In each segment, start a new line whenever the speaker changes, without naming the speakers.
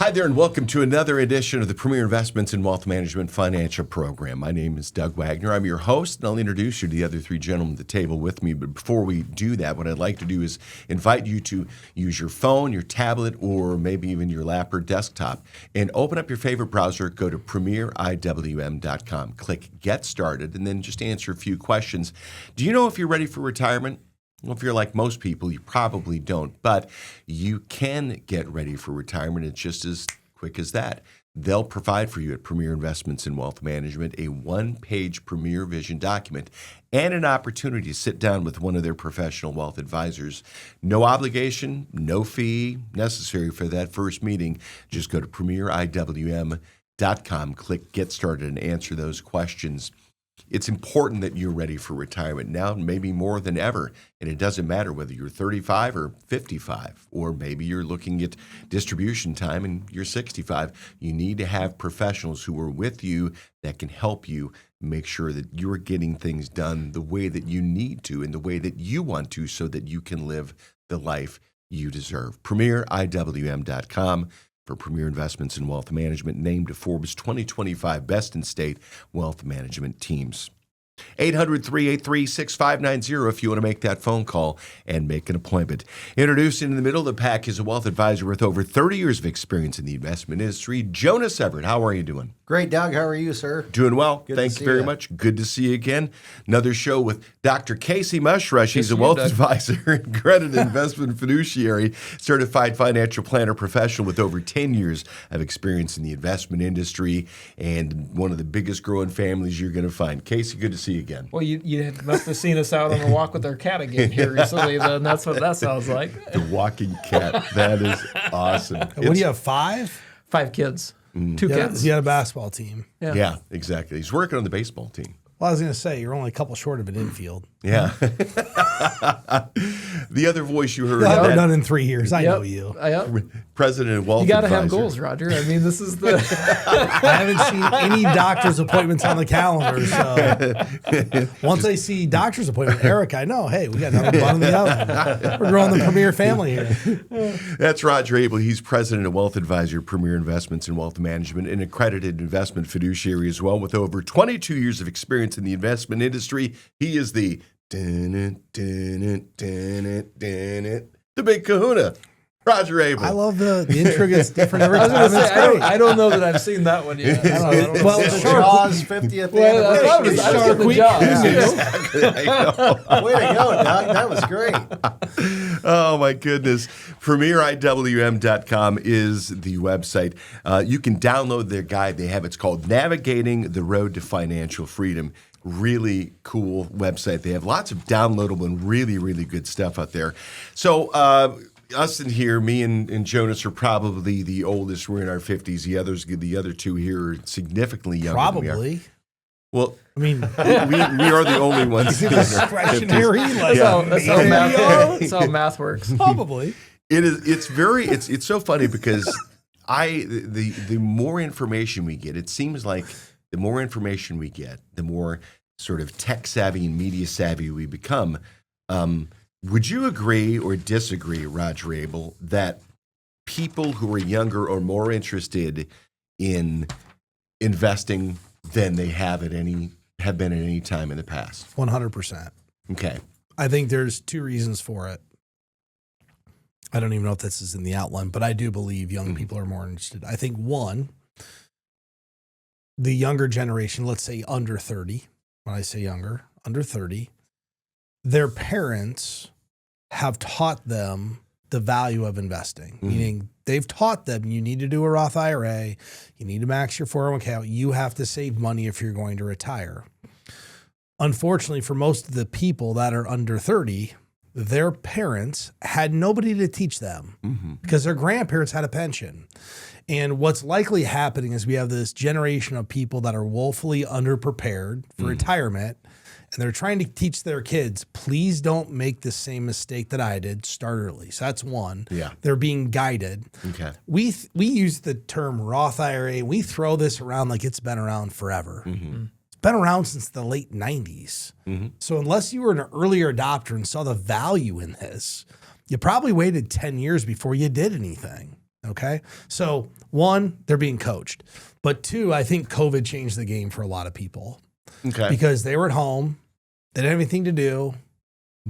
Hi there, and welcome to another edition of the Premier Investments in Wealth Management Financial Program. My name is Doug Wagner. I'm your host, and I'll introduce you to the other three gentlemen at the table with me. But before we do that, what I'd like to do is invite you to use your phone, your tablet, or maybe even your lap or desktop, and open up your favorite browser, go to premieriwm.com, click Get Started, and then just answer a few questions. Do you know if you're ready for retirement? Well, if you're like most people, you probably don't, but you can get ready for retirement. It's just as quick as that. They'll provide for you at Premier Investments in Wealth Management a one-page Premier Vision document and an opportunity to sit down with one of their professional wealth advisors. No obligation, no fee necessary for that first meeting. Just go to premieriwm.com, click Get Started, and answer those questions. It's important that you're ready for retirement now, maybe more than ever. And it doesn't matter whether you're 35 or 55, or maybe you're looking at distribution time and you're 65. You need to have professionals who are with you that can help you make sure that you're getting things done the way that you need to and the way that you want to so that you can live the life you deserve. PremierIWM.com. for Premier Investments in Wealth Management, named to Forbes 2025 Best in State Wealth Management Teams. 800-383-6590 if you want to make that phone call and make an appointment. Introducing in the middle of the pack is a wealth advisor with over 30 years of experience in the investment industry, Jonas Everett. How are you doing?
Great, Doug. How are you, sir?
Doing well. Thanks very much. Good to see you again. Another show with Dr. Casey Mushrush. He's a wealth advisor and accredited investment fiduciary, certified financial planner professional with over 10 years of experience in the investment industry and one of the biggest growing families you're going to find. Casey, good to see you again.
Well, you must have seen us out on a walk with our cat again here recently, then. That's what that sounds like.
The walking cat. That is awesome.
What do you have, 5?
5 kids. 2 kids.
You had a basketball team.
Yeah, exactly. He's working on the baseball team.
Well, I was going to say, you're only a couple short of an infield.
Yeah. The other voice you heard.
I've done in 3 years. I know you.
President of Wealth
You got to
Advisor.
have goals, Roger. I mean, this is the...
I haven't seen any doctor's appointments on the calendar. So once I see doctor's appointment, Eric, I know, hey, we got another bun in the oven. We're growing the Premier family here.
That's Roger Abel. He's president of Wealth Advisor, Premier Investments in Wealth Management, an accredited investment fiduciary as well, with over 22 years of experience in the investment industry. He is the big kahuna, Roger Abel.
I love the intro gets different every
I was
time.
going to say, I don't know that I've seen that one yet.
Well,
The Jaws 50th
Well, I thought it was
anniversary.
the Jaws.
Exactly, I know.
Way to go, Doug. That was great.
Oh, my goodness. PremierIWM.com is the website. You can download their guide they have. It's called Navigating the Road to Financial Freedom. Really cool website. They have lots of downloadable and really, really good stuff out there. So us in here, me and Jonas are probably the oldest. We're in our 50s. The other two here are significantly younger than we are.
Probably.
Well,
I mean,
we are the only ones. in our 50s.
discretionary. Like,
That's how math works.
Probably.
It's so funny because the more information we get, it seems like the more information we get, the more sort of tech savvy and media savvy we become. Would you agree or disagree, Roger Abel, that people who are younger are more interested in investing than they have been at any time in the past?
100%.
Okay.
I think there's 2 reasons for it. I don't even know if this is in the outline, but I do believe young people are more interested. I think, one, the younger generation, let's say under 30, when I say younger, under 30, their parents have taught them the value of investing, meaning they've taught them you need to do a Roth IRA, you need to max your 401k out, you have to save money if you're going to retire. Unfortunately, for most of the people that are under 30, their parents had nobody to teach them because their grandparents had a pension. And what's likely happening is we have this generation of people that are woefully underprepared for retirement, and they're trying to teach their kids, please don't make the same mistake that I did, start early. So that's one.
Yeah.
They're being guided.
Okay.
We use the term Roth IRA. We throw this around like it's been around forever. It's been around since the late 90s. So unless you were an earlier adopter and saw the value in this, you probably waited 10 years before you did anything. Okay. So one, they're being coached. But two, I think COVID changed the game for a lot of people
Okay.
because they were at home. They didn't have anything to do.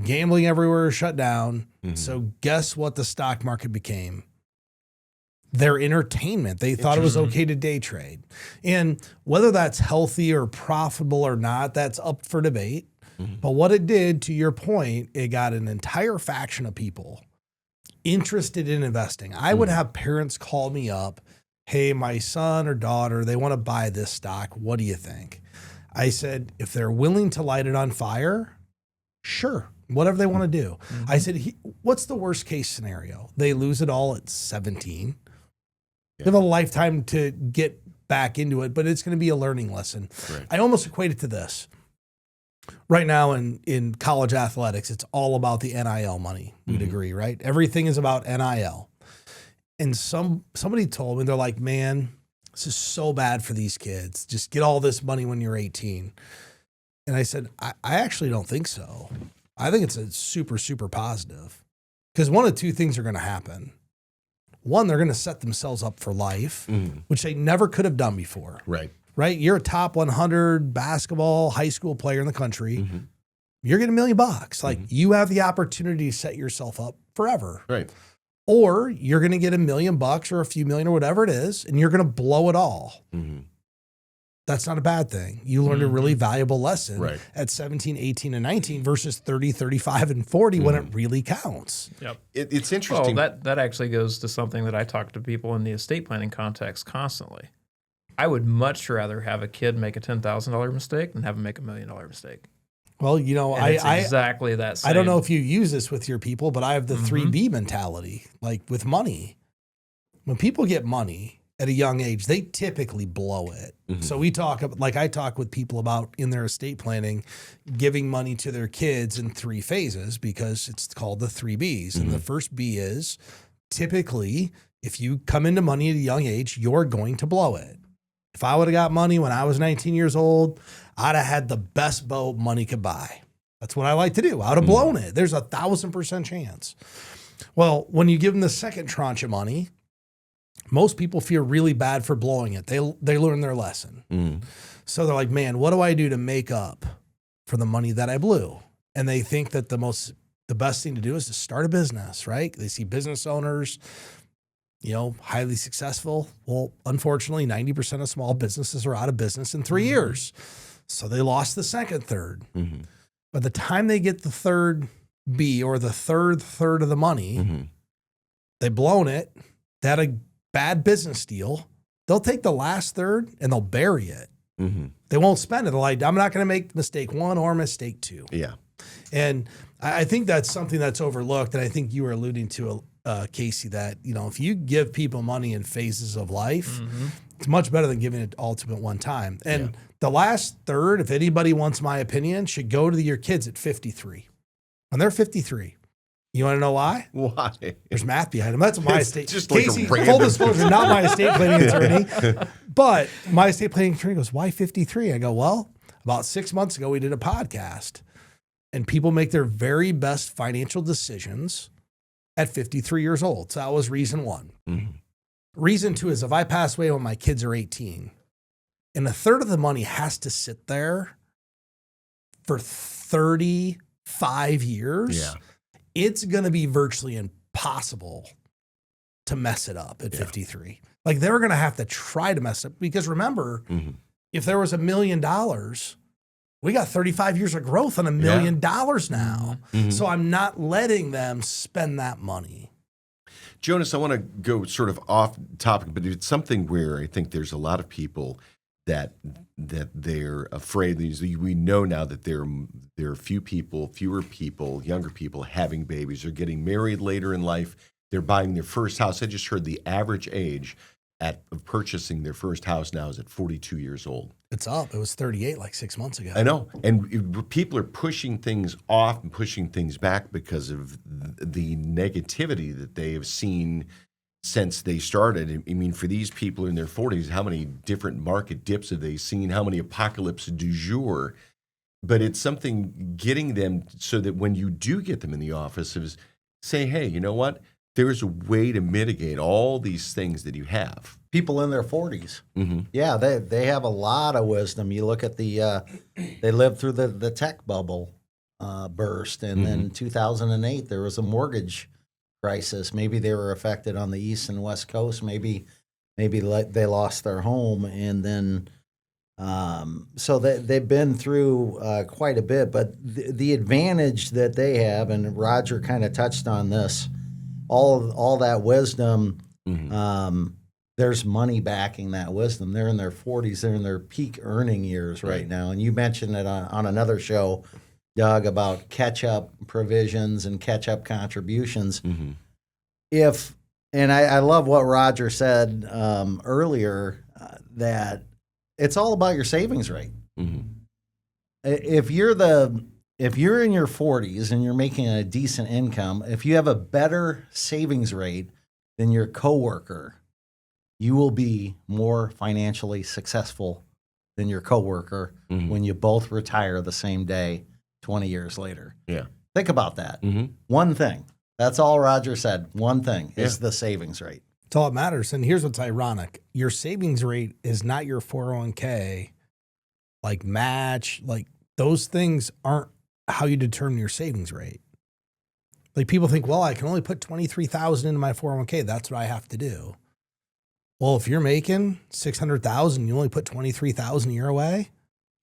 Gambling everywhere was shut down.
Mhm.
So guess what the stock market became? Their entertainment. They thought it was okay to day trade. And whether that's healthy or profitable or not, that's up for debate. But what it did, to your point, it got an entire faction of people interested in investing. I would have parents call me up, hey, my son or daughter, they want to buy this stock. What do you think? I said, if they're willing to light it on fire, sure, whatever they want to do. I said, what's the worst case scenario? They lose it all at 17. They have a lifetime to get back into it, but it's going to be a learning lesson.
Right.
I almost equate it to this. Right now in college athletics, it's all about the NIL money. We'd agree, right? Everything is about NIL. And somebody told me, they're like, man, this is so bad for these kids. Just get all this money when you're 18. And I said, I actually don't think so. I think it's a super, super positive. Because one of two things are going to happen. One, they're going to set themselves up for life, which they never could have done before.
Right.
Right? You're a top 100 basketball high school player in the country. You're getting $1 million. Like you have the opportunity to set yourself up forever.
Right.
Or you're going to get $1 million or a few million or whatever it is, and you're going to blow it all. That's not a bad thing. You learned a really valuable lesson at 17, 18, and 19 versus 30, 35, and 40 when it really counts.
Yep.
It's interesting.
Well, that actually goes to something that I talk to people in the estate planning context constantly. I would much rather have a kid make a $10,000 mistake than have him make $1 million mistake.
Well, you know,
And it's exactly that same.
I don't know if you use this with your people, but I have the 3B mentality, like with money. When people get money at a young age, they typically blow it. So we talk, like I talk with people about in their estate planning, giving money to their kids in 3 phases because it's called the 3Bs. And the first B is typically if you come into money at a young age, you're going to blow it. If I would have got money when I was 19 years old, I'd have had the best boat money could buy. That's what I like to do. I would have blown it. There's 1,000% chance. Well, when you give them the second tranche of money, most people feel really bad for blowing it. They learn their lesson. So they're like, man, what do I do to make up for the money that I blew? And they think that the best thing to do is to start a business, right? They see business owners, highly successful. Well, unfortunately, 90% of small businesses are out of business in 3 years. So they lost the second third. By the time they get the third B or the third of the money, they've blown it. They had a bad business deal. They'll take the last third and they'll bury it. They won't spend it. They're like, I'm not going to make mistake 1 or mistake 2.
Yeah.
And I think that's something that's overlooked. And I think you were alluding to, Casey, that, if you give people money in phases of life, it's much better than giving it all to them at one time. And the last third, if anybody wants my opinion, should go to your kids at 53. When they're 53. You want to know why?
Why?
There's math behind them. That's my estate.
Just like
Casey,
a random-
full disclosure, not my estate planning attorney. But my estate planning attorney goes, why 53? I go, well, about 6 months ago, we did a podcast. And people make their very best financial decisions at 53 years old. So that was reason 1. Reason 2 is if I pass away when my kids are 18, and 1/3 of the money has to sit there for 35 years, it's going to be virtually impossible to mess it up at 53. Like they're going to have to try to mess it up because remember, if there was $1 million, we got 35 years of growth on $1 million now. So I'm not letting them spend that money.
Jonas, I want to go sort of off topic, but it's something where I think there's a lot of people that they're afraid. We know now that there are fewer people, younger people having babies. They're getting married later in life. They're buying their first house. I just heard the average age of purchasing their first house now is at 42 years old.
It's up. It was 38 like 6 months ago.
I know. And people are pushing things off and pushing things back because of the negativity that they have seen since they started. I mean, for these people in their 40s, how many different market dips have they seen? How many apocalypse du jour? But it's something getting them so that when you do get them in the office, is say, hey, you know what? there's a way to mitigate all these things that you have.
People in their 40s.
Mm-hmm.
Yeah, they have a lot of wisdom. You look at they lived through the tech bubble burst, and then 2008 there was a mortgage crisis. Maybe they were affected on the east and west coast. Maybe they lost their home, and then so they've been through quite a bit. But the advantage that they have, and Roger kind of touched on this, all that wisdom. There's money backing that wisdom. They're in their 40s. They're in their peak earning years right now. And you mentioned it on another show, Doug, about catch-up provisions and catch-up contributions. And I love what Roger said earlier, that it's all about your savings rate. If you're in your 40s and you're making a decent income, if you have a better savings rate than your coworker, you will be more financially successful than your coworker when you both retire the same day 20 years later.
Yeah.
Think about that. One thing. That's all Roger said. One thing is the savings rate.
That's all that matters. And here's what's ironic. Your savings rate is not your 401k, like match, like those things aren't how you determine your savings rate. Like people think, well, I can only put 23,000 into my 401k. That's what I have to do. Well, if you're making 600,000, you only put 23,000 a year away,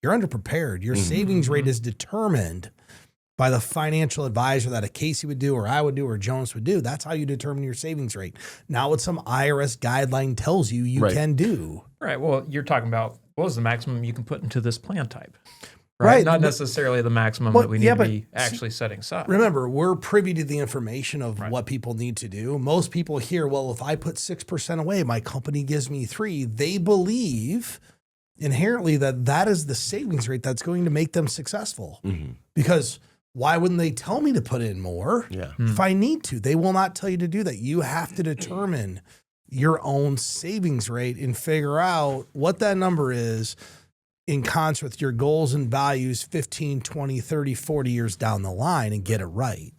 you're underprepared. Your savings rate is determined by the financial advisor that a Casey would do, or I would do, or Jonas would do. That's how you determine your savings rate. Not what some IRS guideline tells you can do.
Right. Well, you're talking about what is the maximum you can put into this plan type.
Right.
Not necessarily the maximum that we need to be actually setting aside.
Remember, we're privy to the information of what people need to do. Most people hear, well, if I put 6% away, my company gives me 3%. They believe inherently that is the savings rate that's going to make them successful. Because why wouldn't they tell me to put in more if I need to? They will not tell you to do that. You have to determine your own savings rate and figure out what that number is in concert with your goals and values 15, 20, 30, 40 years down the line and get it right.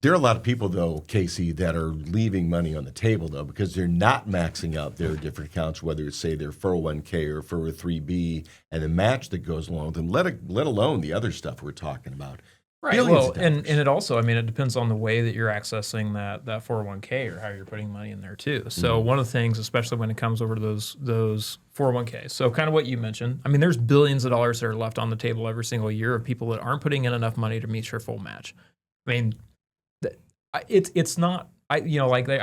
There are a lot of people, though, Casey, that are leaving money on the table, though, because they're not maxing out their different accounts, whether it's, say, their 401k or 403b, and the match that goes along with them, let alone the other stuff we're talking about.
Right.
Billions
Well, and it also, I mean, it depends on the way that you're accessing that 401k or how you're putting money in there too. So one of the things, especially when it comes over to those 401ks, so kind of what you mentioned, I mean, there's billions of dollars that are left on the table every single year of people that aren't putting in enough money to meet your full match. I mean, it's not, I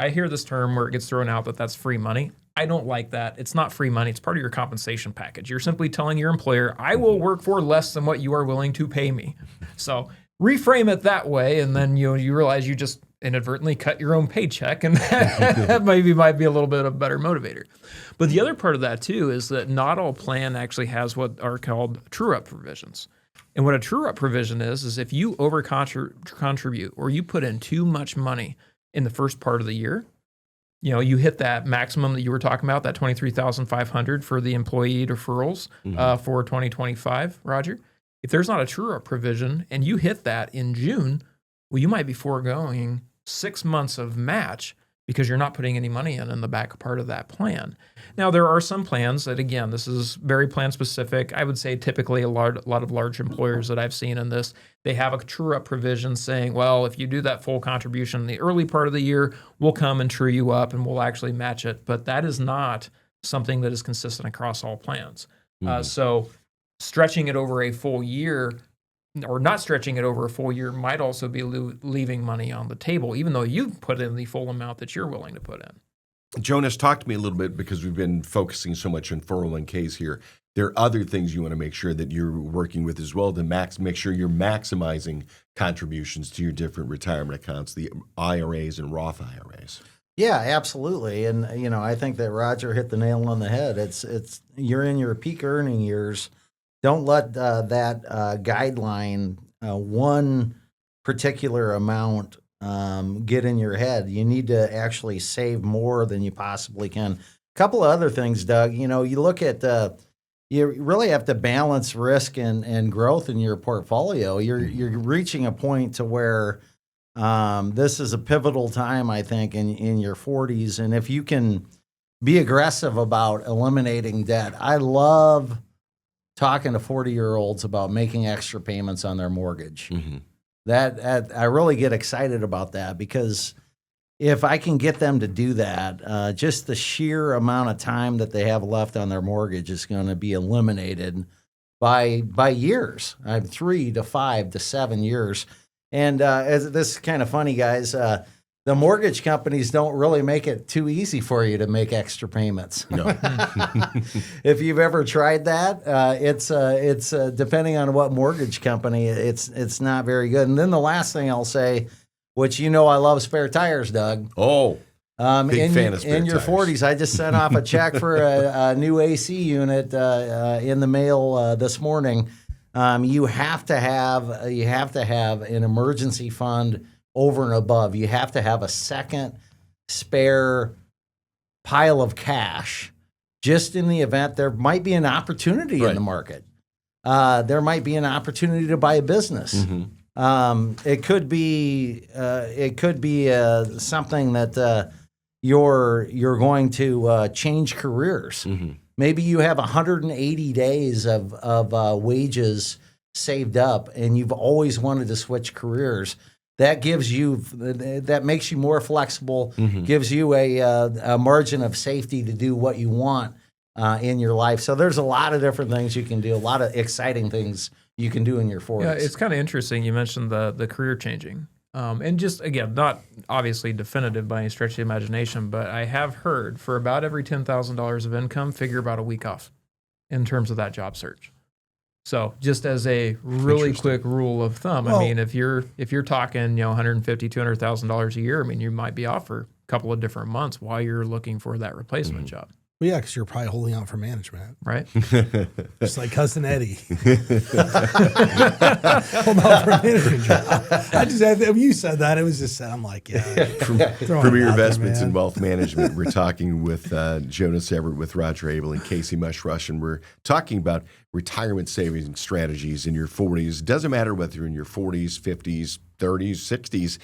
hear this term where it gets thrown out that that's free money. I don't like that. It's not free money. It's part of your compensation package. You're simply telling your employer, I will work for less than what you are willing to pay me. So reframe it that way, and then you realize you just inadvertently cut your own paycheck, and that maybe might be a little bit of a better motivator. But the other part of that too is that not all plan actually has what are called true-up provisions. And what a true-up provision is if you over-contribute or you put in too much money in the first part of the year, you hit that maximum that you were talking about, that $23,500 for the employee deferrals for 2025, Roger. If there's not a true-up provision and you hit that in June, well, you might be foregoing 6 months of match because you're not putting any money in the back part of that plan. Now, there are some plans that, again, this is very plan specific. I would say typically a lot of large employers that I've seen in this, they have a true-up provision saying, well, if you do that full contribution in the early part of the year, we'll come and true you up and we'll actually match it. But that is not something that is consistent across all plans. So stretching it over a full year or not stretching it over a full year might also be leaving money on the table, even though you've put in the full amount that you're willing to put in.
Jonas, talk to me a little bit, because we've been focusing so much on 401ks here. There are other things you want to make sure that you're working with as well to make sure you're maximizing contributions to your different retirement accounts, the IRAs and Roth IRAs.
Yeah, absolutely. And, I think that Roger hit the nail on the head. It's you're in your peak earning years. Don't let that guideline, one particular amount, get in your head. You need to actually save more than you possibly can. A couple of other things, Doug. You look at you really have to balance risk and growth in your portfolio. You're reaching a point to where This is a pivotal time, I think, in your 40s. And if you can be aggressive about eliminating debt, I love talking to 40-year-olds about making extra payments on their mortgage. That I really get excited about that, because if I can get them to do that, just the sheer amount of time that they have left on their mortgage is going to be eliminated by years, 3 to 5 to 7 years. And as this is kind of funny, guys, the mortgage companies don't really make it too easy for you to make extra payments.
No.
If you've ever tried that, it's depending on what mortgage company, it's not very good. And then the last thing I'll say, which I love spare tires, Doug.
Oh, big fan of spare
in your
tires.
40s, I just sent off a check for a new AC unit in the mail this morning. You have to have an emergency fund over and above. You have to have a second spare pile of cash, just in the event there might be an opportunity in the market. There might be an opportunity to buy a business. It could be something that you're going to change careers. Maybe you have 180 days of wages saved up, and you've always wanted to switch careers. That makes you more flexible, gives you a margin of safety to do what you want in your life. So there's a lot of different things you can do, a lot of exciting things you can do in your 40s.
Yeah, it's kind of interesting. You mentioned the career changing. And just, again, not obviously definitive by any stretch of the imagination, but I have heard for about every $10,000 of income, figure about a week off in terms of that job search. So just as a really quick rule of thumb, I mean, if you're talking, $150,000, $200,000 a year, I mean, you might be off for a couple of different months while you're looking for that replacement job.
Well, yeah, because you're probably holding out for management.
Right?
Just like Cousin Eddie. Hold out for a management job. When you said that, it was just, I'm like, yeah.
Premier Investments and Wealth Management. We're talking with Jonas Everett, with Roger Abel and Casey Mushrush, and we're talking about retirement savings strategies in your 40s. It doesn't matter whether you're in your 40s, 50s, 30s, 60s.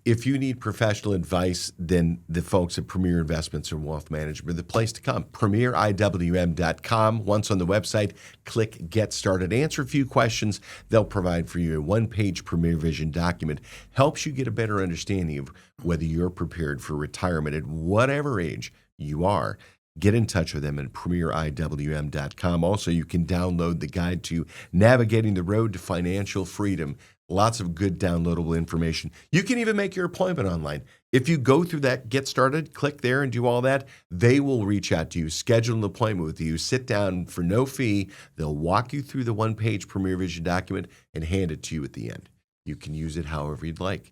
If you need professional advice, then the folks at Premier Investments and Wealth Management are the place to come. PremierIWM.com. Once on the website, click Get Started. Answer a few questions. They'll provide for you a one-page Premier Vision document. Helps you get a better understanding of whether you're prepared for retirement at whatever age you are. Get in touch with them at PremierIWM.com. Also, you can download the guide to Navigating the Road to Financial Freedom. Lots of good downloadable information. You can even make your appointment online. If you go through that Get Started, click there and do all that, they will reach out to you, schedule an appointment with you, sit down for no fee. They'll walk you through the one-page Premier Vision document and hand it to you at the end. You can use it however you'd like.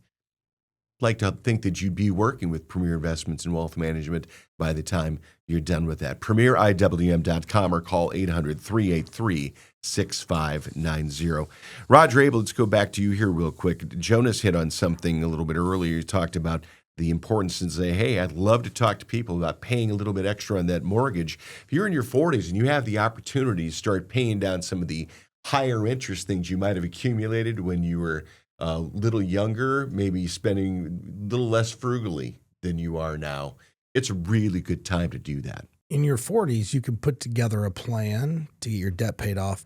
I'd like to think that you'd be working with Premier Investments and Wealth Management by the time you're done with that. PremierIWM.com or call 800-383-6590. Roger Abel, let's go back to you here real quick. Jonas hit on something a little bit earlier. You talked about the importance and say, hey, I'd love to talk to people about paying a little bit extra on that mortgage. If you're in your 40s and you have the opportunity to start paying down some of the higher interest things you might have accumulated when you were a little younger, maybe spending a little less frugally than you are now, it's a really good time to do that.
In your 40s, you can put together a plan to get your debt paid off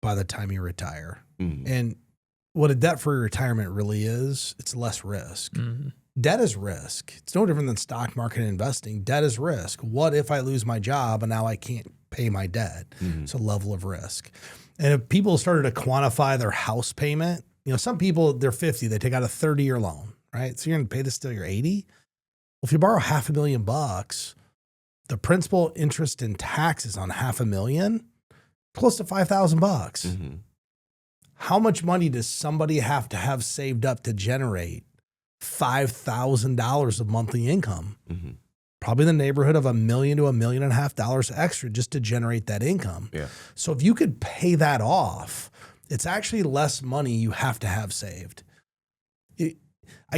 by the time you retire. And what a debt-free retirement really is, it's less risk. Debt is risk. It's no different than stock market investing. Debt is risk. What if I lose my job and now I can't pay my debt? It's a level of risk. And if people started to quantify their house payment, some people, they're 50, they take out a 30-year loan, right? So you're going to pay this till you're 80. Well, if you borrow $500,000, the principal, interest, and taxes on $500,000, close to $5,000. How much money does somebody have to have saved up to generate $5,000 of monthly income? Probably in the neighborhood of $1 million to $1.5 million extra just to generate that income. So if you could pay that off, it's actually less money you have to have saved. I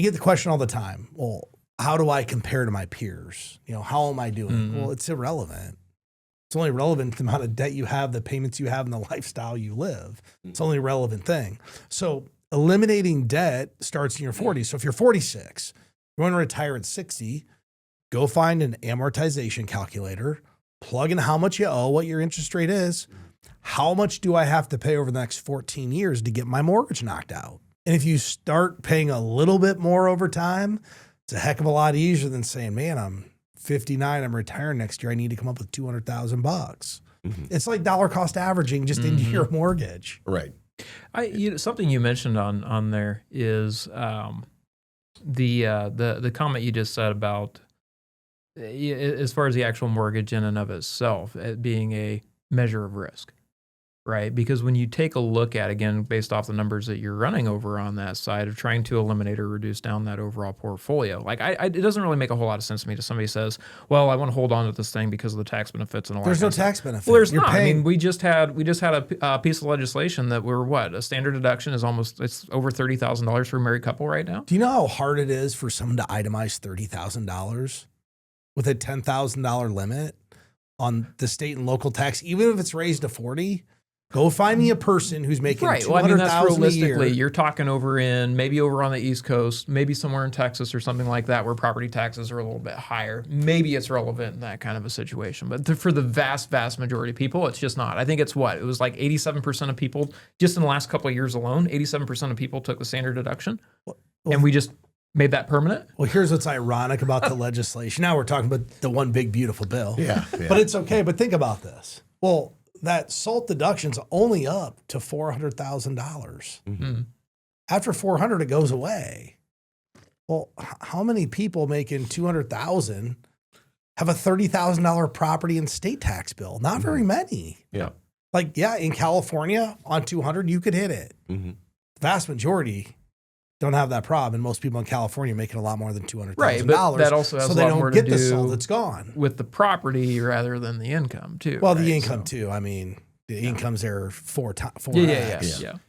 get the question all the time. Well, how do I compare to my peers? How am I doing? Well, it's irrelevant. It's only relevant to the amount of debt you have, the payments you have, and the lifestyle you live. It's only a relevant thing. So eliminating debt starts in your 40s. So if you're 46, you want to retire at 60, go find an amortization calculator, plug in how much you owe, what your interest rate is. How much do I have to pay over the next 14 years to get my mortgage knocked out? And if you start paying a little bit more over time, it's a heck of a lot easier than saying, man, I'm 59, I'm retiring next year. I need to come up with $200,000. It's like dollar cost averaging just into your mortgage.
Right.
Something you mentioned on there is the comment you just said about as far as the actual mortgage in and of itself, it being a measure of risk, right? Because when you take a look at, again, based off the numbers that you're running over on that side of trying to eliminate or reduce down that overall portfolio, like it doesn't really make a whole lot of sense to me to somebody says, well, I want to hold on to this thing because of the tax benefits and all that.
There's no tax benefit.
Well, there's
You're
not.
paying-
I mean, we just had a piece of legislation that a standard deduction is it's over $30,000 for a married couple right now.
Do you know how hard it is for someone to itemize $30,000 with a $10,000 limit on the state and local tax, even if it's raised to 40? Go find me a person who's making
Right. Well, I mean, that's
$200,000 a
realistically,
year.
you're talking maybe over on the East Coast, maybe somewhere in Texas or something like that, where property taxes are a little bit higher. Maybe it's relevant in that kind of a situation, but for the vast, vast majority of people, it's just not. I think it was like 87% of people just in the last couple of years alone. 87% of people took the standard deduction, and we just made that permanent.
Well, here's what's ironic about the legislation. Now we're talking about the one big beautiful bill.
Yeah.
But it's okay. But think about this. Well, that SALT deduction's only up to $400,000. After 400, it goes away. Well, how many people making 200,000 have a $30,000 property and state tax bill? Not very many.
Yeah.
Like, yeah, in California on 200, you could hit it. The vast majority don't have that problem, and most people in California making a lot more than $200,000.
Right, but that also has
so
a
they
lot
don't
more
get
to
the
do
SALT that's gone.
with the property rather than the income too.
Well,
right?
the income too. I mean, the incomes there are four
Yeah.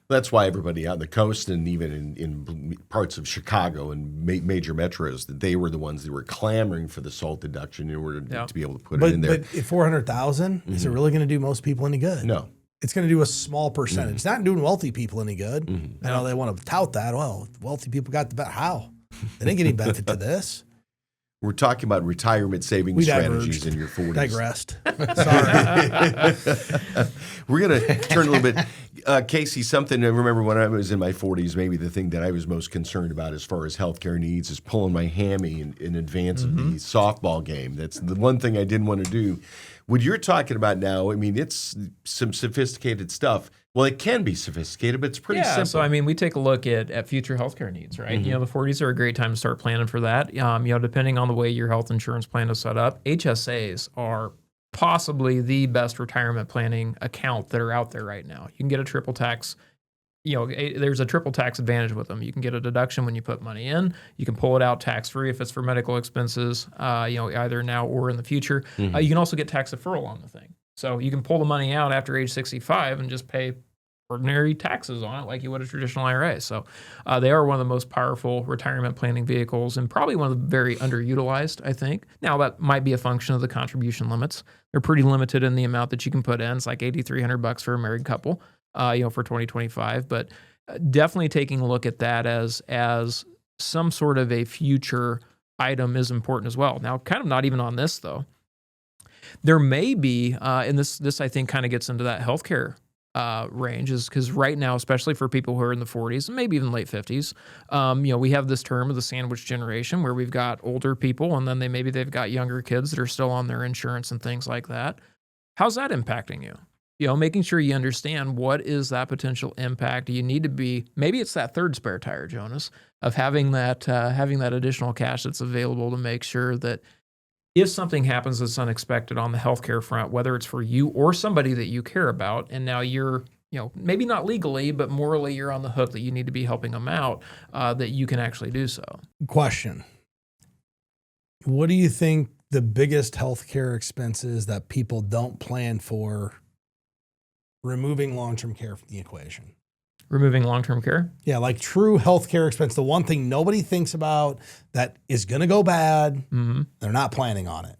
That's why everybody on the coast and even in parts of Chicago and major metros, that they were the ones that were clamoring for the SALT deduction in order to be able to put it in there.
But if 400,000, is it really going to do most people any good?
No.
It's going to do a small percentage. It's not doing wealthy people any good. I know they want to tout that. Well, wealthy people got the bet. How? They didn't get any benefit to this.
We're talking about retirement savings strategies in your 40s.
Digressed. Sorry.
We're going to turn a little bit. Casey, something I remember when I was in my 40s, maybe the thing that I was most concerned about as far as healthcare needs is pulling my hammy in advance of the softball game. That's the one thing I didn't want to do. What you're talking about now, I mean, it's some sophisticated stuff. Well, it can be sophisticated, but it's pretty simple.
So I mean, we take a look at future healthcare needs, right? You know, the 40s are a great time to start planning for that. You know, depending on the way your health insurance plan is set up, HSAs are possibly the best retirement planning account that are out there right now. You can get a triple tax. You know, there's a triple tax advantage with them. You can get a deduction when you put money in. You can pull it out tax-free if it's for medical expenses, you know, either now or in the future. You can also get tax deferral on the thing. So you can pull the money out after age 65 and just pay ordinary taxes on it like you would a traditional IRA. So they are one of the most powerful retirement planning vehicles and probably one of the very underutilized, I think. Now, that might be a function of the contribution limits. They're pretty limited in the amount that you can put in. It's like $8,300 for a married couple. You know, for 2025, but definitely taking a look at that as some sort of a future item is important as well. Now, kind of not even on this though. There may be, and this I think kind of gets into that healthcare range, is because right now, especially for people who are in the 40s, maybe even late 50s, you know, we have this term of the sandwich generation where we've got older people and then they've got younger kids that are still on their insurance and things like that. How's that impacting you? You know, making sure you understand what is that potential impact. You need to be, maybe it's that third spare tire, Jonas, of having that additional cash that's available to make sure that if something happens that's unexpected on the healthcare front, whether it's for you or somebody that you care about, and now you're, you know, maybe not legally, but morally you're on the hook that you need to be helping them out, that you can actually do so.
Question. What do you think the biggest healthcare expenses that people don't plan for removing long-term care from the equation?
Removing long-term care?
Yeah, like true healthcare expense, the one thing nobody thinks about that is going to go bad, they're not planning on it.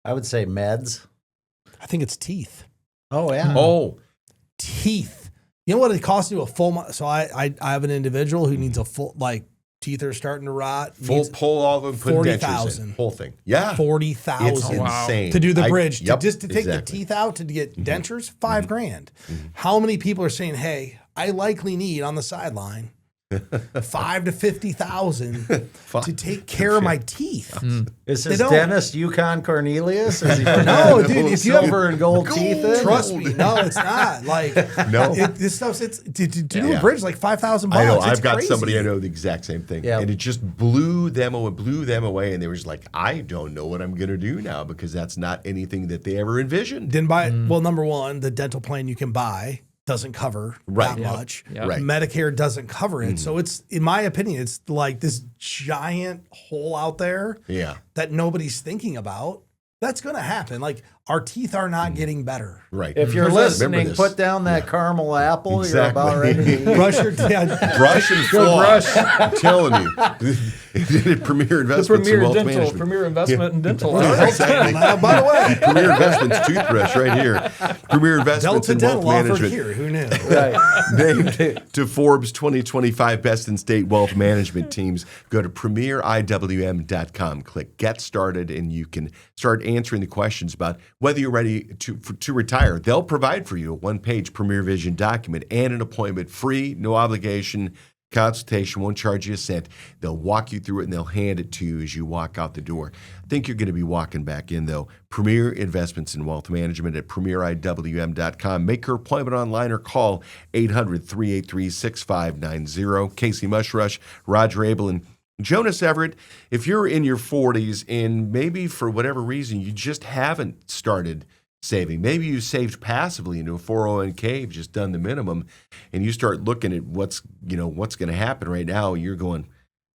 I would say meds.
I think it's teeth.
Oh, yeah.
Oh,
Teeth. You know what it costs you a full month? So I have an individual who needs a full, like, teeth are starting to rot.
Full pull all of them, put dentures in.
40,000.
Whole thing. Yeah.
40,000.
It's insane.
To do the bridge,
Yep,
just to take
exactly.
the teeth out, to get dentures, $5,000. How many people are saying, hey, I likely need on the sideline $5,000 to $50,000 to take care of my teeth?
Is
They
his
don't.
dentist Yukon Cornelius? Is he putting
No,
the
dude, if you have
silver and gold teeth in?
Trust me, no, it's not. Like,
No.
this stuff's to do
Yeah.
a bridge like $5,000.
I know.
It's
I've got
crazy.
somebody I know the exact same thing,
Yeah.
and it just blew them away, and they were just like, "I don't know what I'm going to do now because that's not anything that they ever envisioned."
Didn't buy it. Well, number one, the dental plan you can buy doesn't cover
Right.
that
Yep.
much.
Yep.
Right.
Medicare doesn't cover it. So it's, in my opinion, it's like this giant hole out there
Yeah.
that nobody's thinking about. That's going to happen. Like, our teeth are not getting better.
Right.
If you're
Remember
listening,
this.
put down that caramel apple.
Exactly.
You're about ready to eat.
Brush your teeth.
Brush and floss. I'm telling you. Premier Investments and
Premier
Wealth
Dental,
Management.
Premier Investment in Dental.
Exactly.
By the way,
Premier Investments toothbrush right here. Premier Investments
Delta
and Wealth
Dental offered
Management.
here. Who knew?
Right.
Named to Forbes 2025 Best in State Wealth Management Teams. Go to premieriwm.com, click Get Started, and you can start answering the questions about whether you're ready to retire. They'll provide for you a one-page Premier Vision document and an appointment, free, no obligation consultation, won't charge you a cent. They'll walk you through it, and they'll hand it to you as you walk out the door. I think you're going to be walking back in, though. Premier Investments in Wealth Management at premieriwm.com. Make your appointment online or call 800-383-6590. Casey Mushrush, Roger Abel, and Jonas Everett. If you're in your 40s and maybe for whatever reason you just haven't started saving, maybe you saved passively into a 401k, you've just done the minimum, and you start looking at what's going to happen right now, you're going,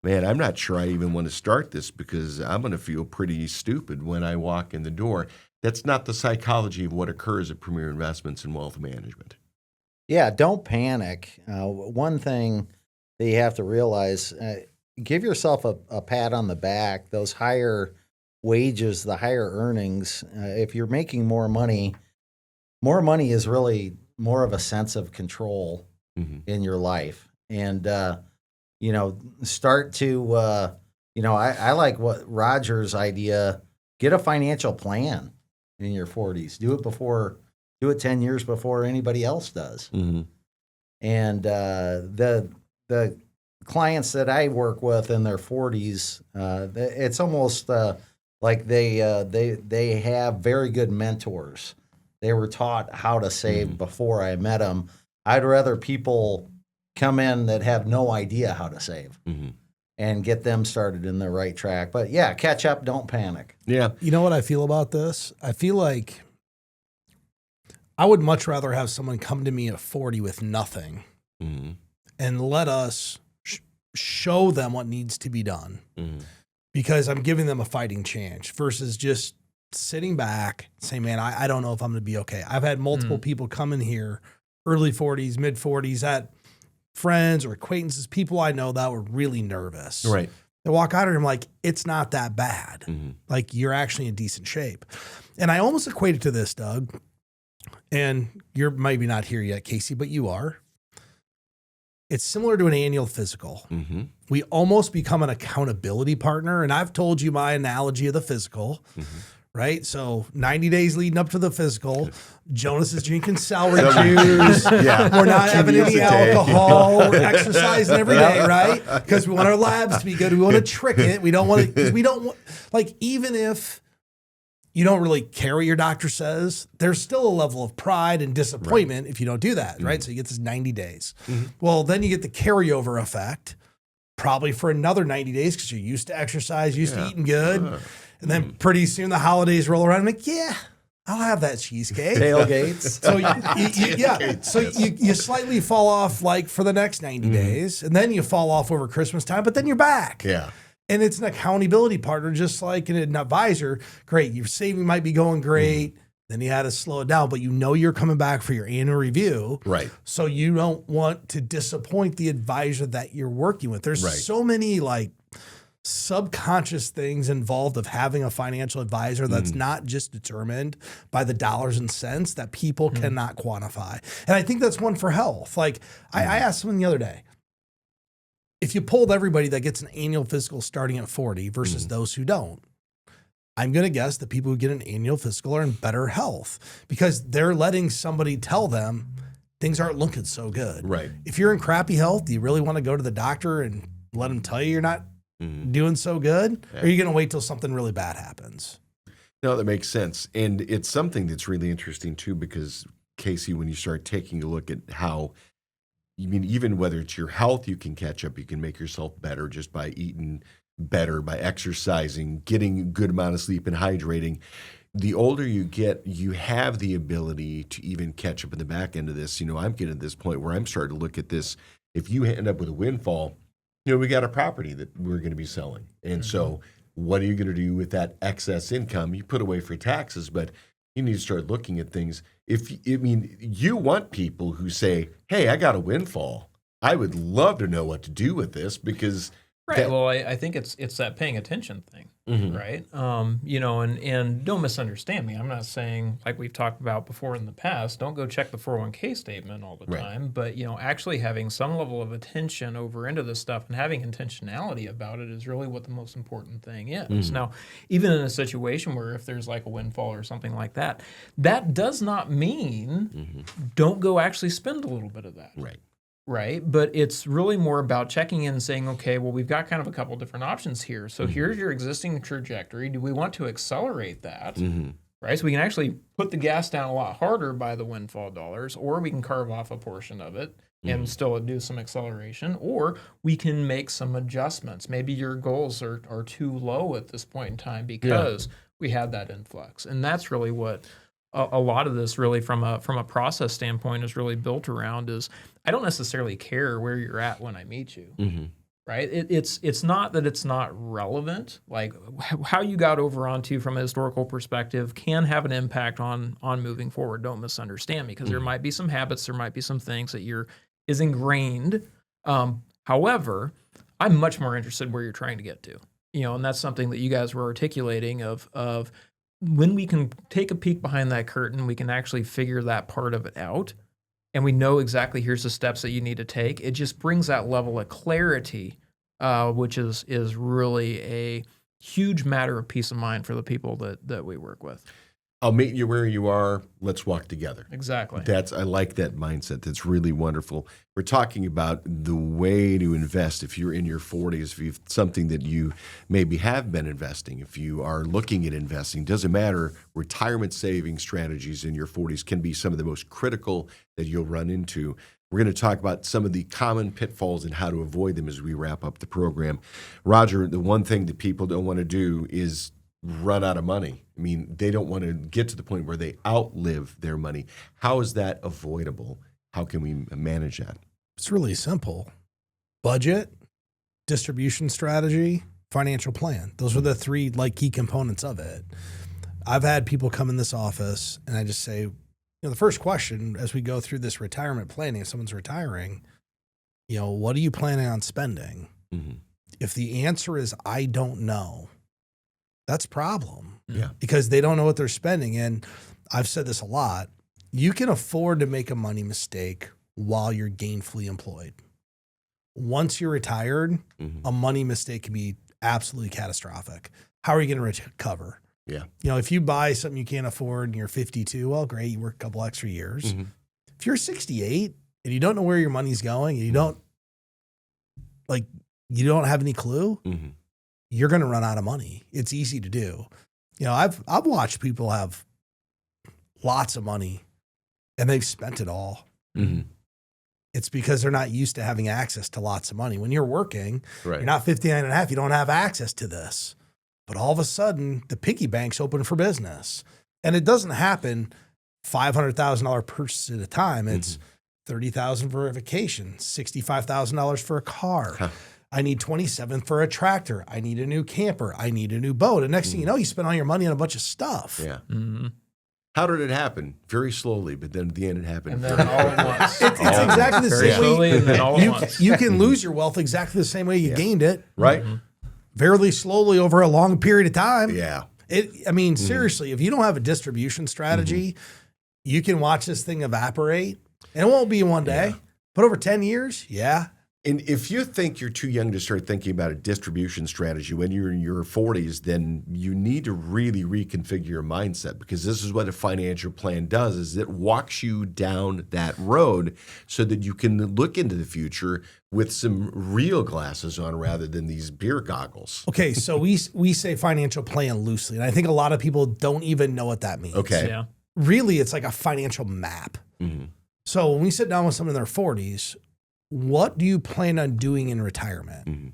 man, I'm not sure I even want to start this because I'm going to feel pretty stupid when I walk in the door. That's not the psychology of what occurs at Premier Investments in Wealth Management.
Yeah, don't panic. One thing that you have to realize, give yourself a pat on the back. Those higher wages, the higher earnings, if you're making more money is really more of a sense of control in your life. And, start to, I like what Roger's idea, get a financial plan in your 40s. Do it 10 years before anybody else does.
Mm-hmm.
And the clients that I work with in their 40s, it's almost like they have very good mentors. They were taught how to save before I met them. I'd rather people come in that have no idea how to save and get them started in the right track. But yeah, catch up, don't panic.
Yeah.
You know what I feel about this? I feel like I would much rather have someone come to me at 40 with nothing and let us show them what needs to be done because I'm giving them a fighting chance versus just sitting back saying, man, I don't know if I'm going to be okay. I've had multiple people come in here, early 40s, mid 40s, that friends or acquaintances, people I know that were really nervous.
Right.
They walk out of here, I'm like, it's not that bad. Like, you're actually in decent shape. And I almost equate it to this, Doug, and you're maybe not here yet, Casey, but you are. It's similar to an annual physical. We almost become an accountability partner. And I've told you my analogy of the physical, right? So 90 days leading up to the physical, Jonas is drinking celery juice. We're not having any alcohol. We're exercising every day, right? Because we want our labs to be good. We want to trick it. We don't want to, because we don't want, like, even if you don't really care what your doctor says, there's still a level of pride and disappointment if you don't do that, right? So you get this 90 days. Well, then you get the carryover effect, probably for another 90 days because you're used to exercise, used to eating good. And then pretty soon the holidays roll around and like, yeah, I'll have that cheesecake.
Tailgates.
So you slightly fall off like for the next 90 days, and then you fall off over Christmas time, but then you're back.
Yeah.
And it's an accountability partner, just like an advisor. Great, your saving might be going great. Then you had to slow it down, but you know you're coming back for your annual review.
Right.
So you don't want to disappoint the advisor that you're working with. There's so many like subconscious things involved of having a financial advisor that's not just determined by the dollars and cents that people cannot quantify. And I think that's one for health. Like I asked someone the other day, if you polled everybody that gets an annual physical starting at 40 versus those who don't, I'm going to guess that people who get an annual physical are in better health because they're letting somebody tell them things aren't looking so good.
Right.
If you're in crappy health, do you really want to go to the doctor and let them tell you you're not doing so good? Or are you going to wait till something really bad happens?
No, that makes sense. And it's something that's really interesting too, because Casey, when you start taking a look at how, even whether it's your health, you can catch up, you can make yourself better just by eating better, by exercising, getting a good amount of sleep and hydrating. The older you get, you have the ability to even catch up in the back end of this. I'm getting to this point where I'm starting to look at this. If you end up with a windfall, we got a property that we're going to be selling. And so what are you going to do with that excess income? You put away for taxes, but you need to start looking at things. You want people who say, hey, I got a windfall. I would love to know what to do with this because
Right. Well, I think it's that paying attention thing, right? And don't misunderstand me. I'm not saying, like we've talked about before in the past, don't go check the 401k statement all the time. But, actually having some level of attention over into this stuff and having intentionality about it is really what the most important thing is. Now, even in a situation where if there's like a windfall or something like that, that does not mean don't go actually spend a little bit of that. Right. But it's really more about checking in and saying, okay, well, we've got kind of a couple different options here. So here's your existing trajectory. Do we want to accelerate that? Right. So we can actually put the gas down a lot harder by the windfall dollars, or we can carve off a portion of it and still do some acceleration, or we can make some adjustments. Maybe your goals are too low at this point in time because we had that influx. And that's really what a lot of this really from a process standpoint is really built around is I don't necessarily care where you're at when I meet you, right? It's not that it's not relevant. Like how you got over onto from a historical perspective can have an impact on moving forward. Don't misunderstand me because there might be some habits, there might be some things that is ingrained. However, I'm much more interested where you're trying to get to, and that's something that you guys were articulating of when we can take a peek behind that curtain, we can actually figure that part of it out. And we know exactly here's the steps that you need to take. It just brings that level of clarity, which is really a huge matter of peace of mind for the people that we work with.
I'll meet you where you are. Let's walk together.
Exactly.
I like that mindset. That's really wonderful. We're talking about the way to invest if you're in your 40s, if you've something that you maybe have been investing, if you are looking at investing, doesn't matter. Retirement saving strategies in your 40s can be some of the most critical that you'll run into. We're going to talk about some of the common pitfalls and how to avoid them as we wrap up the program. Roger, the one thing that people don't want to do is run out of money. They don't want to get to the point where they outlive their money. How is that avoidable? How can we manage that?
It's really simple. Budget, distribution strategy, financial plan. Those are the three key components of it. I've had people come in this office and I just say, the first question as we go through this retirement planning, if someone's retiring, what are you planning on spending? If the answer is, I don't know, that's a problem. Because they don't know what they're spending. And I've said this a lot. You can afford to make a money mistake while you're gainfully employed. Once you're retired, a money mistake can be absolutely catastrophic. How are you going to recover? If you buy something you can't afford and you're 52, well, great. You work a couple extra years. If you're 68 and you don't know where your money's going and you don't have any clue, you're going to run out of money. It's easy to do. I've watched people have lots of money and they've spent it all. It's because they're not used to having access to lots of money. When you're working, you're not 59 and a half, you don't have access to this. But all of a sudden, the piggy bank's open for business. And it doesn't happen $500,000 purchase at a time. It's $30,000 for a vacation, $65,000 for a car. I need $27,000 for a tractor. I need a new camper. I need a new boat. And next thing you know, you spend all your money on a bunch of stuff.
How did it happen? Very slowly, but then at the end it happened.
And then all at once.
It's exactly the
Very
same
slowly
way.
and then all at once.
You can lose your wealth exactly the same way you gained it.
Right.
fairly slowly over a long period of time.
Yeah.
Seriously, if you don't have a distribution strategy, you can watch this thing evaporate, and it won't be in one day, but over 10 years, yeah.
And if you think you're too young to start thinking about a distribution strategy when you're in your 40s, then you need to really reconfigure your mindset, because this is what a financial plan does, is it walks you down that road so that you can look into the future with some real glasses on rather than these beer goggles.
Okay, so we say financial plan loosely, and I think a lot of people don't even know what that means.
Okay.
Yeah.
Really, it's like a financial map.
Mm-hmm.
So when we sit down with someone in their 40s, what do you plan on doing in retirement?
Mm-hmm.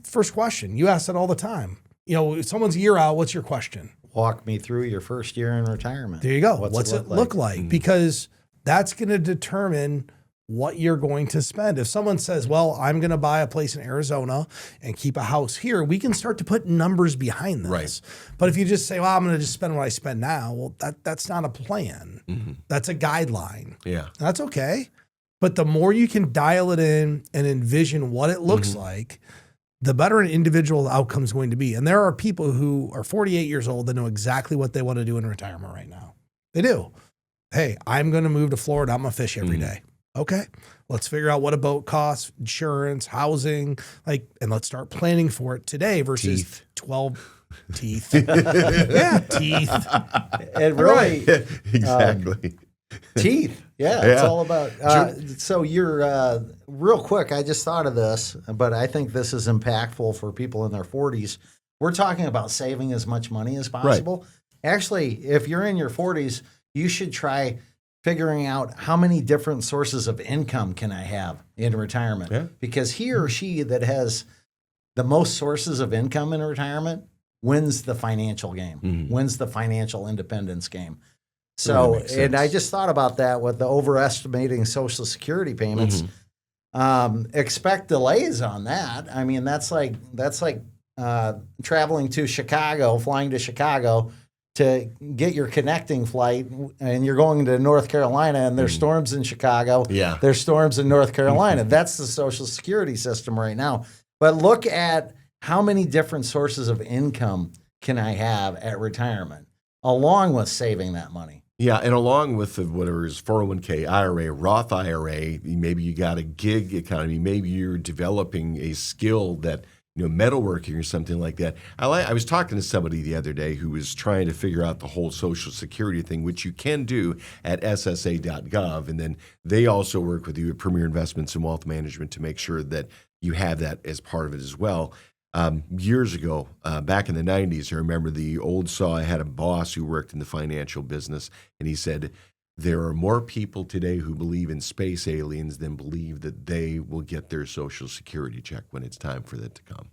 First question. You ask that all the time. If someone's a year out, what's your question?
Walk me through your first year in retirement.
There you go.
What's
it look like?
Mm-hmm.
Because that's going to determine what you're going to spend. If someone says, well, I'm going to buy a place in Arizona and keep a house here, we can start to put numbers behind this.
Right.
But if you just say, well, I'm going to just spend what I spend now, well, that's not a plan.
Mm-hmm.
That's a guideline.
Yeah.
That's okay. But the more you can dial it in and envision what it looks like, the better an individual outcome is going to be. And there are people who are 48 years old that know exactly what they want to do in retirement right now. They do. Hey, I'm going to move to Florida. I'm going to fish every day. Okay, let's figure out what a boat costs, insurance, housing, and let's start planning for it today versus
Teeth.
12 teeth. Yeah, teeth.
It really
Exactly.
teeth. Yeah, it's all about. So you're real quick. I just thought of this, but I think this is impactful for people in their 40s. We're talking about saving as much money as possible. Right. Actually, if you're in your 40s, you should try figuring out how many different sources of income can I have in retirement. Yeah. Because he or she that has the most sources of income in retirement wins the financial game, wins the financial independence game. So, and I just thought about that with the overestimating Social Security payments. Expect delays on that. I mean, that's like traveling to Chicago, flying to Chicago to get your connecting flight, and you're going to North Carolina, and there's storms in Chicago. Yeah. There's storms in North Carolina. That's the Social Security system right now. But look at how many different sources of income can I have at retirement, along with saving that money.
Yeah, and along with whatever is 401k, IRA, Roth IRA, maybe you got a gig economy, maybe you're developing a skill that, metalworking or something like that. I was talking to somebody the other day who was trying to figure out the whole Social Security thing, which you can do at ssa.gov. And then they also work with you at Premier Investments and Wealth Management to make sure that you have that as part of it as well. Years ago, back in the 90s, I remember the old saw. I had a boss who worked in the financial business, and he said, there are more people today who believe in space aliens than believe that they will get their Social Security check when it's time for that to come.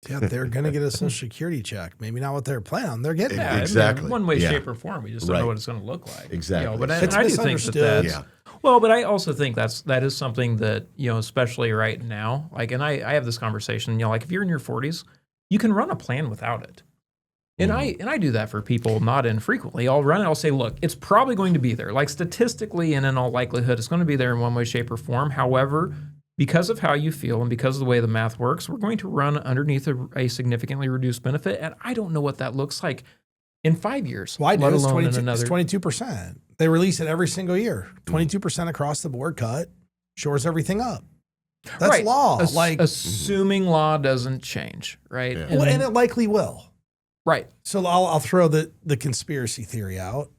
Yeah, they're going to get a Social Security check. Maybe not what they're planning on. They're getting it.
Exactly.
One way, shape, or form. We just don't know what it's going to look like.
Exactly.
But I do think that's well, but I also think that is something that, especially right now, and I have this conversation, if you're in your 40s, you can run a plan without it. And I do that for people not infrequently. I'll run it. I'll say, look, it's probably going to be there. Statistically and in all likelihood, it's going to be there in one way, shape, or form. However, because of how you feel and because of the way the math works, we're going to run underneath a significantly reduced benefit. And I don't know what that looks like in 5 years.
Why
let
do
alone
it's
in another.
22%. They release it every single year. 22% across the board cut shores everything up. That's
right.
law.
Assuming law doesn't change, right?
Yeah.
And it likely will.
Right.
So I'll throw the conspiracy theory out.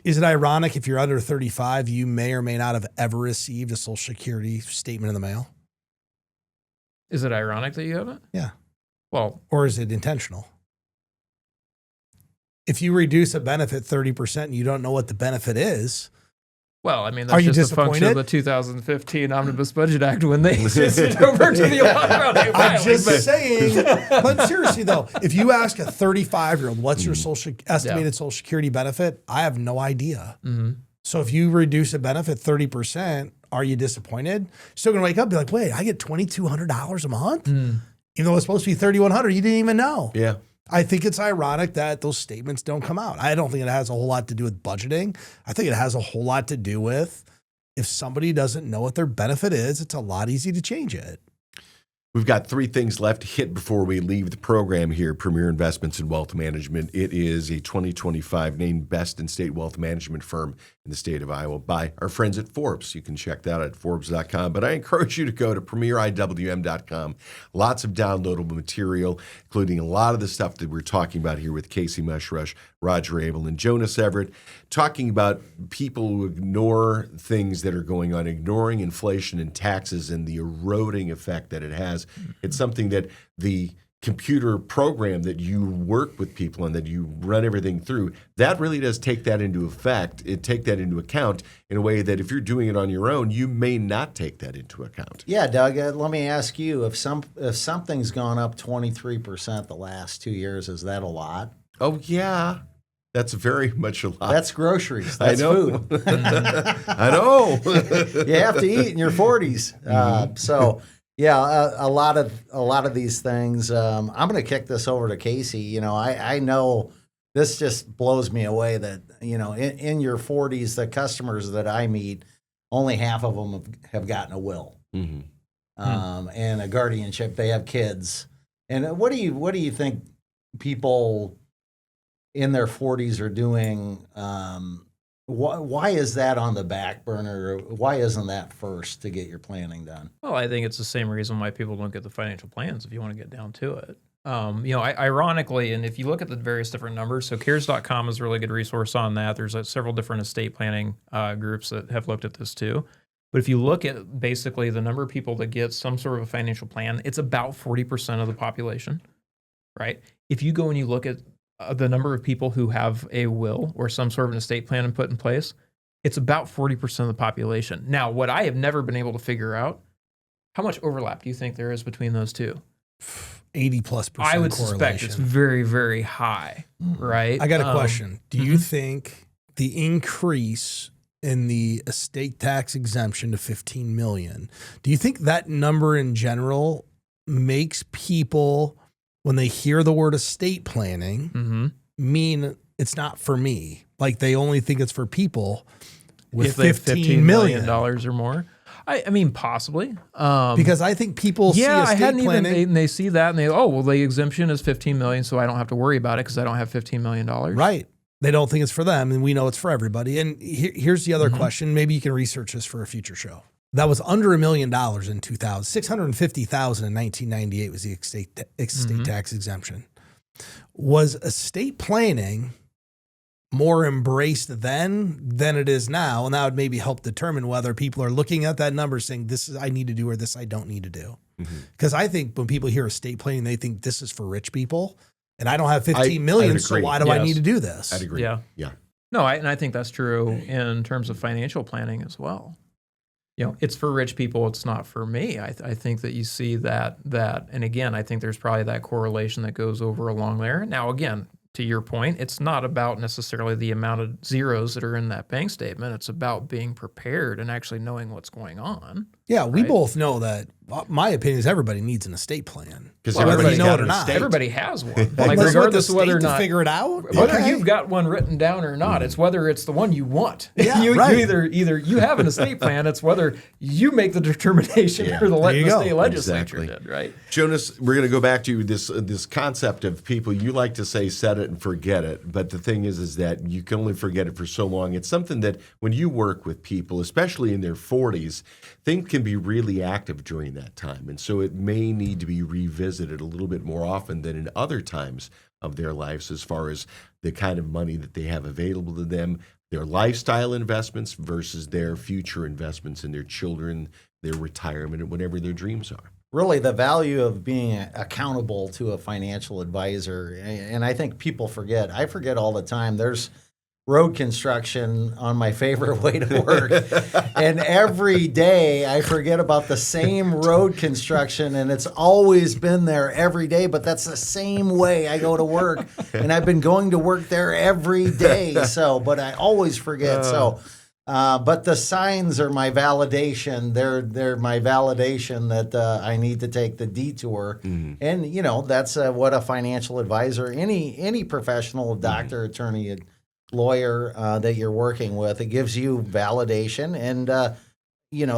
Is it ironic if you're under 35, you may or may not have ever received a Social Security statement in the mail?
Is it ironic that you haven't?
Yeah.
Well,
or is it intentional? If you reduce a benefit 30% and you don't know what the benefit is,
well, that's just a function of the 2015 Omnibus Budget Act when they switched over to the allotment.
I'm just saying. But seriously, though, if you ask a 35-year-old, what's your estimated Social Security benefit? I have no idea. So if you reduce a benefit 30%, are you disappointed? Still going to wake up and be like, wait, I get $2,200 a month? Even though it's supposed to be $3,100, you didn't even know.
Yeah.
I think it's ironic that those statements don't come out. I don't think it has a whole lot to do with budgeting. I think it has a whole lot to do with if somebody doesn't know what their benefit is, it's a lot easier to change it.
We've got three things left to hit before we leave the program here, Premier Investments in Wealth Management. It is a 2025 named Best in State Wealth Management firm in the state of Iowa by our friends at Forbes. You can check that out at Forbes.com. But I encourage you to go to PremierIWM.com. Lots of downloadable material, including a lot of the stuff that we're talking about here with Casey Mushrush, Roger Abel, and Jonas Everett, talking about people who ignore things that are going on, ignoring inflation and taxes and the eroding effect that it has. It's something that the computer program that you work with people and that you run everything through, that really does take that into account in a way that if you're doing it on your own, you may not take that into account.
Yeah, Doug, let me ask you, if something's gone up 23% the last 2 years, is that a lot?
Oh, yeah. That's very much a lot.
That's groceries. That's
I know.
food.
I know.
You have to eat in your 40s. So, yeah, a lot of these things. I'm going to kick this over to Casey. You know, I know this just blows me away that, you know, in your 40s, the customers that I meet, only half of them have gotten a will and a guardianship. They have kids. And what do you think people in their 40s are doing? Why is that on the back burner? Why isn't that first to get your planning done?
Well, I think it's the same reason why people don't get the financial plans if you want to get down to it. You know, ironically, and if you look at the various different numbers, so cares.com is a really good resource on that. There's several different estate planning groups that have looked at this too. But if you look at basically the number of people that get some sort of a financial plan, it's about 40% of the population, right? If you go and you look at the number of people who have a will or some sort of an estate plan put in place, it's about 40% of the population. Now, what I have never been able to figure out, how much overlap do you think there is between those two?
80+%
I would suspect it's very, very high, right?
I got a question. Do you think the increase in the estate tax exemption to $15 million, do you think that number in general makes people, when they hear the word estate planning, mean it's not for me? Like they only think it's for people with $15 million
or more? I mean, possibly.
Because I think people see estate planning.
They see that and they, oh, well, the exemption is $15 million, so I don't have to worry about it because I don't have $15 million.
Right. They don't think it's for them, and we know it's for everybody. And here's the other question. Maybe you can research this for a future show. That was under $1 million in 2000. $650,000 in 1998 was the estate tax exemption. Was estate planning more embraced then than it is now? And that would maybe help determine whether people are looking at that number saying, this is I need to do or this I don't need to do. Because I think when people hear estate planning, they think this is for rich people. And I don't have $15 million, so why do I need to do this?
I'd agree.
Yeah. No, and I think that's true in terms of financial planning as well. You know, it's for rich people. It's not for me. I think that you see that, and again, I think there's probably that correlation that goes over along there. Now, again, to your point, it's not about necessarily the amount of zeros that are in that bank statement. It's about being prepared and actually knowing what's going on.
Yeah, we both know that. My opinion is everybody needs an estate plan.
Because
whether you know
got
it or
an
not.
estate.
Everybody has one.
Like,
Like regardless of whether or not
figure it out,
whether you've got one written down or not, it's whether it's the one you want.
Yeah,
you
right.
either you have an estate plan. It's whether you make the determination or the state legislature did. Right.
Jonas, we're going to go back to this concept of people. You like to say set it and forget it, but the thing is that you can only forget it for so long. It's something that when you work with people, especially in their 40s, things can be really active during that time, and so it may need to be revisited a little bit more often than in other times of their lives as far as the kind of money that they have available to them, their lifestyle investments versus their future investments in their children, their retirement, and whatever their dreams are.
Really, the value of being accountable to a financial advisor, and I think people forget. I forget all the time. There's road construction on my favorite way to work. And every day I forget about the same road construction, and it's always been there every day, but that's the same way I go to work. And I've been going to work there every day. But I always forget. But the signs are my validation. They're my validation that I need to take the detour. And, you know, that's what a financial advisor, any professional, doctor, attorney, lawyer that you're working with, it gives you validation. And,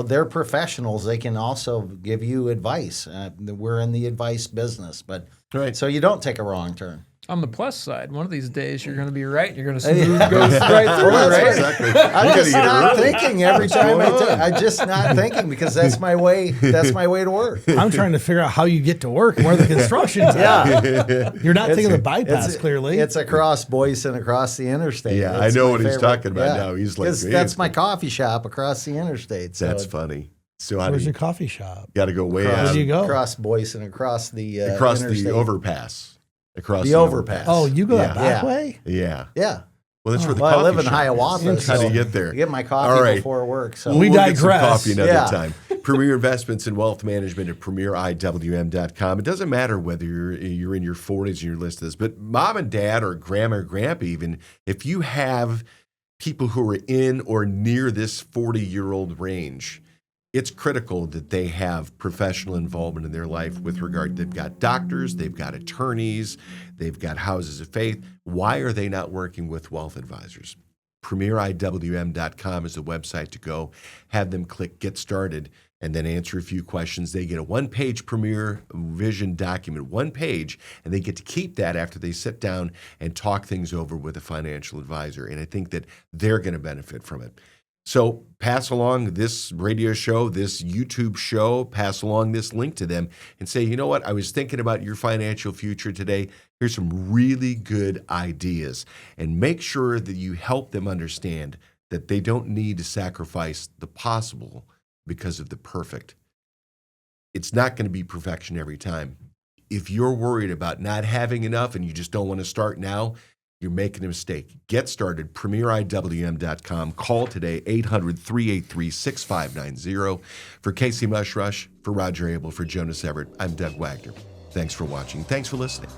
they're professionals. They can also give you advice. We're in the advice business, but
Right.
so you don't take a wrong turn.
On the plus side, one of these days you're going to be right. You're going to smooth go right through,
Well,
right?
Exactly.
I'm
You
just
gotta get
not
early.
thinking every time I'm just not thinking because that's my way. That's my way to work.
I'm trying to figure out how you get to work and where the construction's at. You're not thinking of the bypass, clearly.
It's across Boyce and across the interstate.
Yeah,
That's
I know
my
what he's
favorite.
talking about now. He's like,
'Cause
"Hey,
that's my coffee shop across the interstate. So
That's funny. So how do
Where's
you
your coffee shop?
got to go way
across,
out
Where do you go?
across Boyce and across the
across
interstate.
the overpass. Across
The overpass.
Oh, you go
Yeah.
that back
Yeah.
way?
Yeah.
Yeah.
Well, that's where the
Well,
coffee
I live in
shop
Hiawatha.
is. How do
so
you get there?
I get my coffee
All right.
before work. So
We
We'll get some
digress.
coffee another
Yeah.
time. Premier Investments and Wealth Management at premieriwm.com. It doesn't matter whether you're in your 40s and you're listening to this, but mom and dad or grandma or grandpa even, if you have people who are in or near this 40-year-old range, it's critical that they have professional involvement in their life with regard. They've got doctors, they've got attorneys, they've got houses of faith. Why are they not working with wealth advisors? premieriwm.com is the website to go. Have them click Get Started and then answer a few questions. They get a one-page Premier Vision document, one page, and they get to keep that after they sit down and talk things over with a financial advisor. And I think that they're going to benefit from it. So pass along this radio show, this YouTube show, pass along this link to them and say, you know what, I was thinking about your financial future today. Here's some really good ideas. And make sure that you help them understand that they don't need to sacrifice the possible because of the perfect. It's not going to be perfection every time. If you're worried about not having enough and you just don't want to start now, you're making a mistake. Get started, premieriwm.com. Call today, 800-383-6590. For Casey Mushrush, for Roger Abel, for Jonas Everett, I'm Doug Wagner. Thanks for watching. Thanks for listening.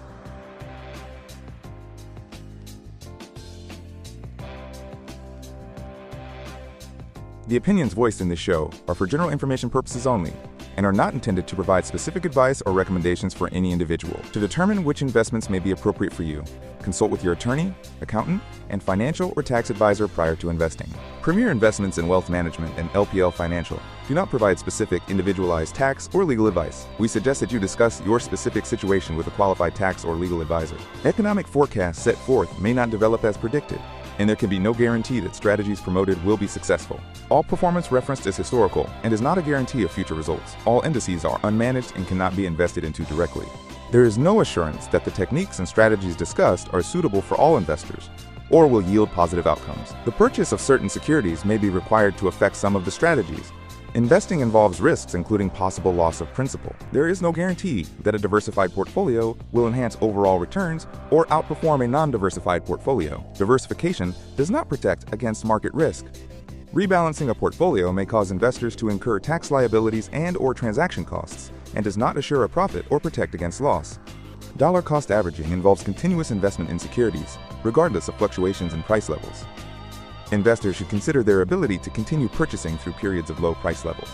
The opinions voiced in this show are for general information purposes only and are not intended to provide specific advice or recommendations for any individual. To determine which investments may be appropriate for you, consult with your attorney, accountant, and financial or tax advisor prior to investing. Premier Investments in Wealth Management and LPL Financial do not provide specific individualized tax or legal advice. We suggest that you discuss your specific situation with a qualified tax or legal advisor. Economic forecasts set forth may not develop as predicted, and there can be no guarantee that strategies promoted will be successful. All performance referenced is historical and is not a guarantee of future results. All indices are unmanaged and cannot be invested into directly. There is no assurance that the techniques and strategies discussed are suitable for all investors or will yield positive outcomes. The purchase of certain securities may be required to affect some of the strategies. Investing involves risks, including possible loss of principal. There is no guarantee that a diversified portfolio will enhance overall returns or outperform a non-diversified portfolio. Diversification does not protect against market risk. Rebalancing a portfolio may cause investors to incur tax liabilities and/or transaction costs, and does not assure a profit or protect against loss. Dollar cost averaging involves continuous investment in securities, regardless of fluctuations in price levels. Investors should consider their ability to continue purchasing through periods of low price levels.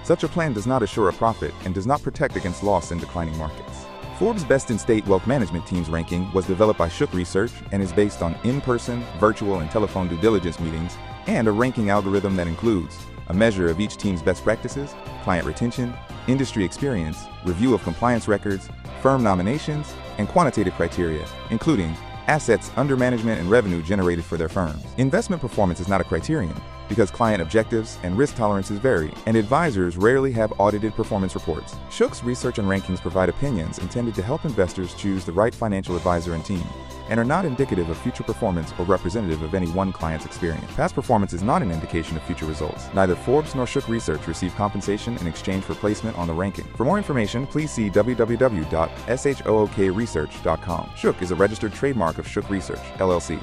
Such a plan does not assure a profit and does not protect against loss in declining markets. Forbes' Best in State Wealth Management Team's ranking was developed by Shook Research and is based on in-person, virtual, and telephone due diligence meetings and a ranking algorithm that includes a measure of each team's best practices, client retention, industry experience, review of compliance records, firm nominations, and quantitative criteria, including assets under management and revenue generated for their firms. Investment performance is not a criterion because client objectives and risk tolerances vary, and advisors rarely have audited performance reports. Shook's research and rankings provide opinions intended to help investors choose the right financial advisor and team, and are not indicative of future performance or representative of any one client's experience. Past performance is not an indication of future results. Neither Forbes nor Shook Research receive compensation in exchange for placement on the ranking. For more information, please see www.shookresearch.com. Shook is a registered trademark of Shook Research, LLC.